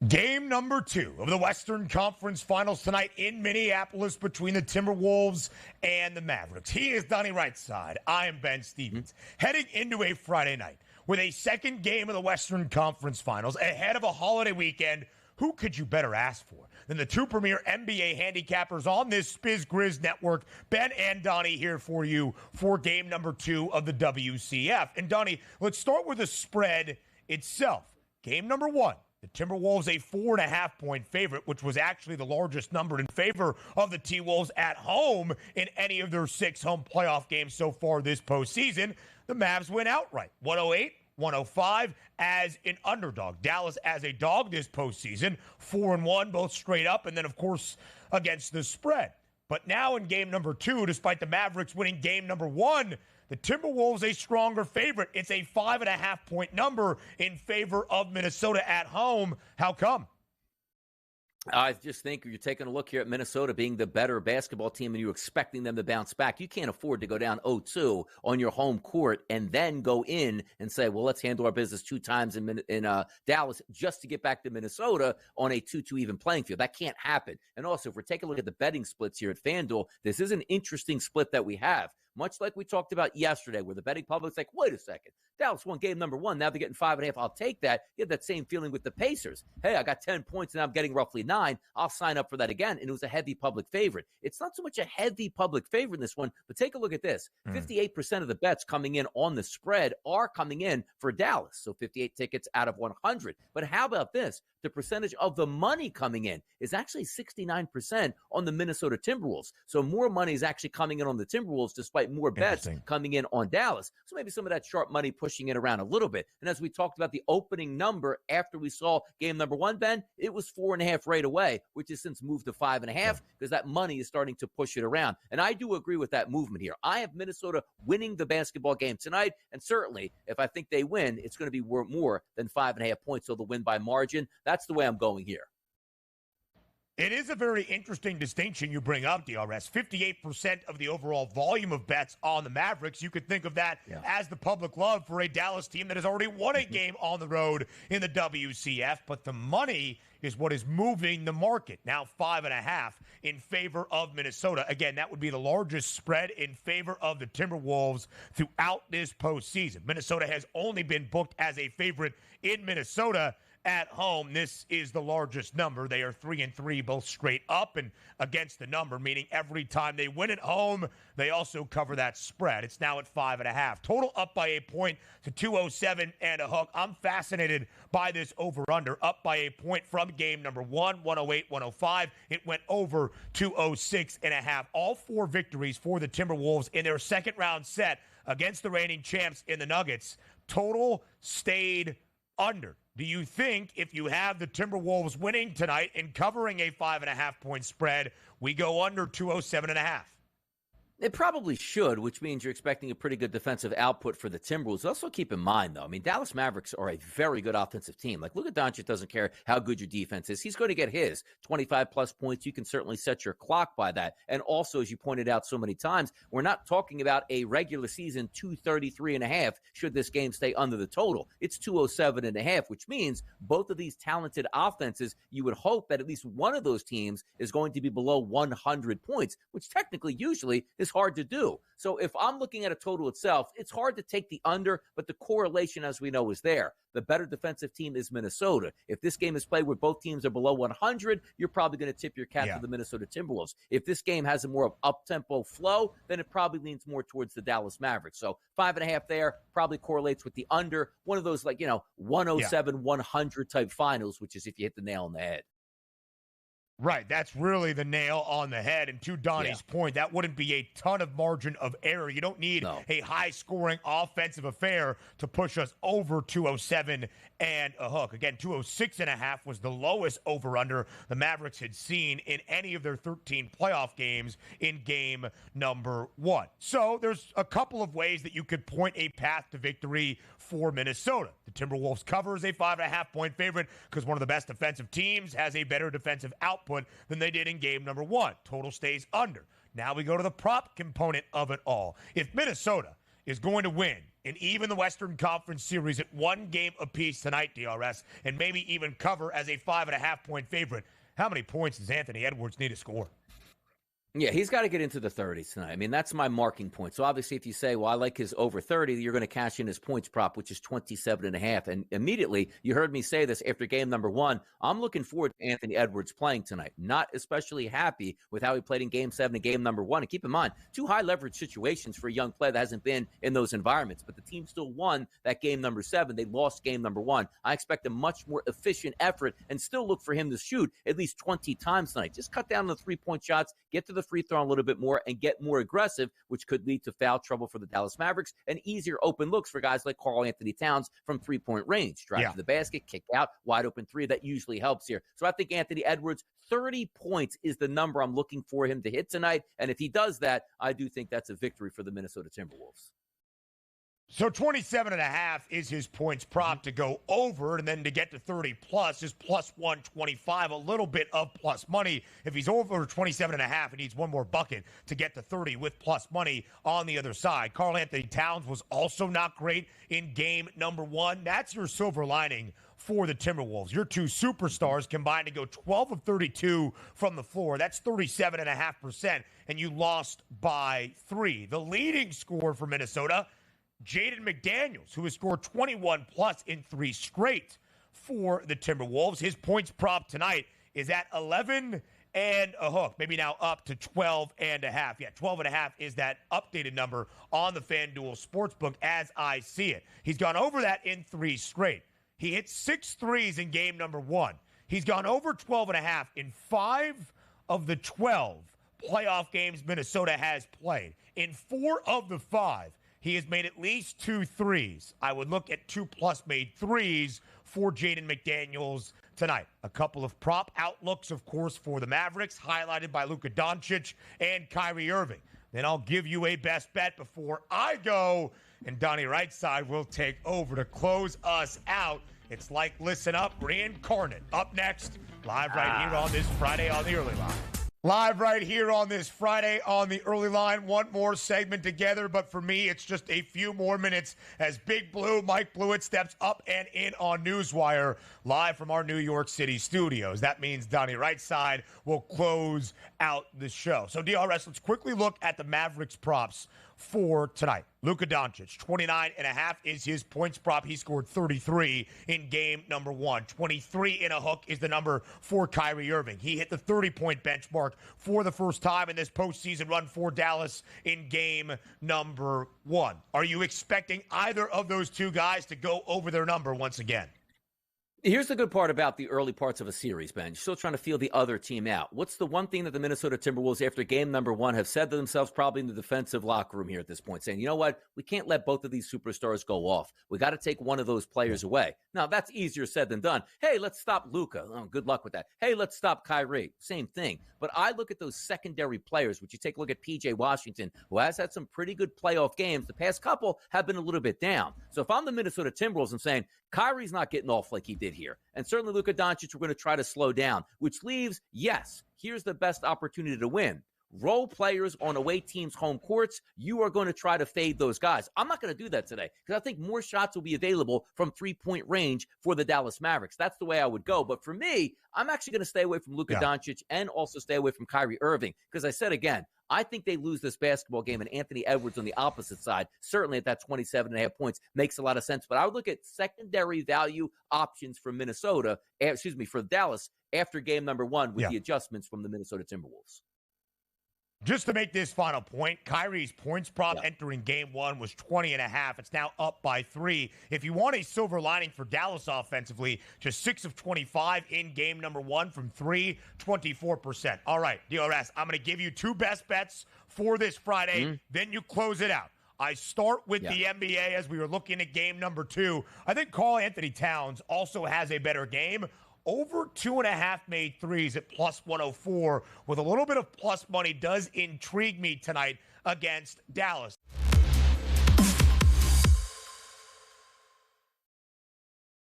Game number 2 of the Western Conference Finals tonight in Minneapolis between the Timberwolves and the Mavericks. He is Donnie Rightside. I am Ben Stevens. Heading into a Friday night with a second game of the Western Conference Finals ahead of a holiday weekend, who could you better ask for than the two premier NBA handicappers on this SportsGrid network? Ben and Donnie here for you for game number 2 of the WCF. And Donnie, let's start with the spread itself. Game number 1. The Timberwolves a 4.5-point favorite, which was actually the largest number in favor of the T-Wolves at home in any of their 6 home playoff games so far this postseason. The Mavs win outright, 108-105 as an underdog. Dallas as a dog this postseason, 4-1, both straight up, and then, of course, against the spread. But now in game number 2, despite the Mavericks winning game number 1, the Timberwolves a stronger favorite. It's a 5.5-point number in favor of Minnesota at home. How come? I just think you're taking a look here at Minnesota being the better basketball team and you're expecting them to bounce back. You can't afford to go down 0-2 on your home court and then go in and say, well, let's handle our business 2 times in Dallas just to get back to Minnesota on a 2-2 even playing field. That can't happen. And also, if we're taking a look at the betting splits here at FanDuel, this is an interesting split that we have. Much like we talked about yesterday, where the betting public's like, wait a second, Dallas won game number 1. Now they're getting 5.5. I'll take that. You have that same feeling with the Pacers. Hey, I got 10 points and I'm getting roughly 9. I'll sign up for that again. And it was a heavy public favorite. It's not so much a heavy public favorite in this one, but take a look at this. 58% of the bets coming in on the spread are coming in for Dallas. So 58 tickets out of 100. But how about this? The percentage of the money coming in is actually 69% on the Minnesota Timberwolves. So more money is actually coming in on the Timberwolves despite more bets coming in on Dallas. So maybe some of that sharp money pushing it around a little bit. And as we talked about the opening number after we saw game number 1, Ben, it was 4.5 right away, which has since moved to 5.5 because that money is starting to push it around. And I do agree with that movement here. I have Minnesota winning the basketball game tonight. And certainly, if I think they win, it's going to be worth more than 5.5 points. So they'll win by margin. That's the way I'm going here. It is a very interesting distinction you bring up, DRS. 58% of the overall volume of bets on the Mavericks. You could think of that as the public love for a Dallas team that has already won a game on the road in the WCF. But the money is what is moving the market. Now 5.5 in favor of Minnesota. Again, that would be the largest spread in favor of the Timberwolves throughout this postseason. Minnesota has only been booked as a favorite in Minnesota at home. This is the largest number. They are 3-3, both straight up and against the number, meaning every time they win at home, they also cover that spread. It's now at 5.5. Total up by a point to 207 and a hook. I'm fascinated by this over-under, up by a point from game number 1, 108-105. It went over 206.5. All 4 victories for the Timberwolves in their second round set against the reigning champs in the Nuggets. Total stayed under. Do you think if you have the Timberwolves winning tonight and covering a 5.5-point spread, we go under 207.5? It probably should, which means you're expecting a pretty good defensive output for the Timberwolves. Also keep in mind, though, I mean, Dallas Mavericks are a very good offensive team. Like, Luka Dončić doesn't care how good your defense is. He's going to get his 25-plus points. You can certainly set your clock by that. And also, as you pointed out so many times, we're not talking about a regular season 233.5 should this game stay under the total. It's 207.5, which means both of these talented offenses, you would hope that at least one of those teams is going to be below 100 points, which technically usually is hard to do. So if I'm looking at a total itself, it's hard to take the under, but the correlation, as we know, is there. The better defensive team is Minnesota. If this game is played where both teams are below 100, you're probably going to tip your cap to the Minnesota Timberwolves. If this game has a more of up-tempo flow, then it probably leans more towards the Dallas Mavericks. So 5.5 there probably correlates with the under. One of those, 107, 100 type finals, which is if you hit the nail on the head. Right, that's really the nail on the head. And to Donnie's point, that wouldn't be a ton of margin of error. You don't need a high-scoring offensive affair to push us over 207 and a hook. Again, 206.5 was the lowest over-under the Mavericks had seen in any of their 13 playoff games in game number 1. So there's a couple of ways that you could point a path to victory for Minnesota. The Timberwolves cover as a 5.5-point favorite because one of the best defensive teams has a better defensive output than they did in game number 1. Total stays under. Now we go to the prop component of it all. If Minnesota is going to win and even the Western Conference Series at 1 game apiece tonight, DRS, and maybe even cover as a 5.5-point favorite, how many points does Anthony Edwards need to score? Yeah, he's got to get into the 30s tonight. I mean, that's my marking point. So obviously, if you say, well, I like his over 30, you're going to cash in his points prop, which is 27.5. And immediately, you heard me say this after game number 1, I'm looking forward to Anthony Edwards playing tonight. Not especially happy with how he played in game 7 and game number 1. And keep in mind, 2 high leverage situations for a young player that hasn't been in those environments. But the team still won that game number 7. They lost game number 1. I expect a much more efficient effort and still look for him to shoot at least 20 times tonight. Just cut down on the 3-point shots, get to the free throw a little bit more, and get more aggressive, which could lead to foul trouble for the Dallas Mavericks and easier open looks for guys like Karl-Anthony Towns from 3-point range. Drive to the basket, kick out, wide open 3. That usually helps here. So I think Anthony Edwards, 30 points is the number I'm looking for him to hit tonight. And if he does that, I do think that's a victory for the Minnesota Timberwolves. So 27.5 is his points prop to go over, and then to get to 30 plus is plus 125, a little bit of plus money. If he's over 27.5, he needs one more bucket to get to 30 with plus money on the other side. Karl-Anthony Towns was also not great in game number 1. That's your silver lining for the Timberwolves. Your 2 superstars combined to go 12 of 32 from the floor. That's 37.5%, and you lost by 3. The leading scorer for Minnesota, Jaden McDaniels, who has scored 21-plus in 3 straight for the Timberwolves. His points prop tonight is at 11 and a hook, maybe now up to 12.5. Yeah, 12.5 is that updated number on the FanDuel Sportsbook as I see it. He's gone over that in 3 straight. He hit 6 threes in game number 1. He's gone over 12.5 in 5 of the 12 playoff games Minnesota has played. In 4 of the 5, he has made at least 2 threes. I would look at 2+ made threes for Jaden McDaniels tonight. A couple of prop outlooks, of course, for the Mavericks, highlighted by Luka Dončić and Kyrie Irving. Then I'll give you a best bet before I go, and Donnie Rightside will take over to close us out. It's like Listen Up reincarnate. Up next, live right here on this Friday on the Early Line. Live right here on this Friday on the Early Line. One more segment together, but for me, it's just a few more minutes as Big Blue Mike Blewett steps up and in on Newswire live from our New York City studios. That means Donnie Rightside will close out the show. So, DRS, let's quickly look at the Mavericks props for tonight. Luka Dončić, 29.5 is his points prop. He scored 33 in game number 1. 23 in a hook is the number for Kyrie Irving. He hit the 30-point benchmark for the first time in this postseason run for Dallas in game number 1. Are you expecting either of those 2 guys to go over their number once again? Here's the good part about the early parts of a series, Ben. You're still trying to feel the other team out. What's the one thing that the Minnesota Timberwolves, after game number 1, have said to themselves, probably in the defensive locker room here at this point, saying, you know what? We can't let both of these superstars go off. We got to take one of those players away. Now, that's easier said than done. Hey, let's stop Luka. Oh, good luck with that. Hey, let's stop Kyrie. Same thing. But I look at those secondary players, which you take a look at P.J. Washington, who has had some pretty good playoff games. The past couple have been a little bit down. So if I'm the Minnesota Timberwolves, I'm saying Kyrie's not getting off like he did here. And certainly Luka Dončić, we're going to try to slow down, which leaves, yes, here's the best opportunity to win. Role players on away teams' home courts, you are going to try to fade those guys. I'm not going to do that today because I think more shots will be available from 3-point range for the Dallas Mavericks. That's the way I would go. But for me, I'm actually going to stay away from Luka Dončić and also stay away from Kyrie Irving because I said again, I think they lose this basketball game, and Anthony Edwards on the opposite side, certainly at that 27.5 points, makes a lot of sense. But I would look at secondary value options for for Dallas after game number 1 with the adjustments from the Minnesota Timberwolves. Just to make this final point, Kyrie's points prop entering game 1 was 20.5. It's now up by 3. If you want a silver lining for Dallas offensively, just 6 of 25 in game number 1 from 3, 24%. All right, DRS, I'm going to give you 2 best bets for this Friday. Then you close it out. I start with the NBA as we were looking at game number 2. I think Karl-Anthony Towns also has a better game. Over 2.5 made threes at plus 104 with a little bit of plus money does intrigue me tonight against Dallas.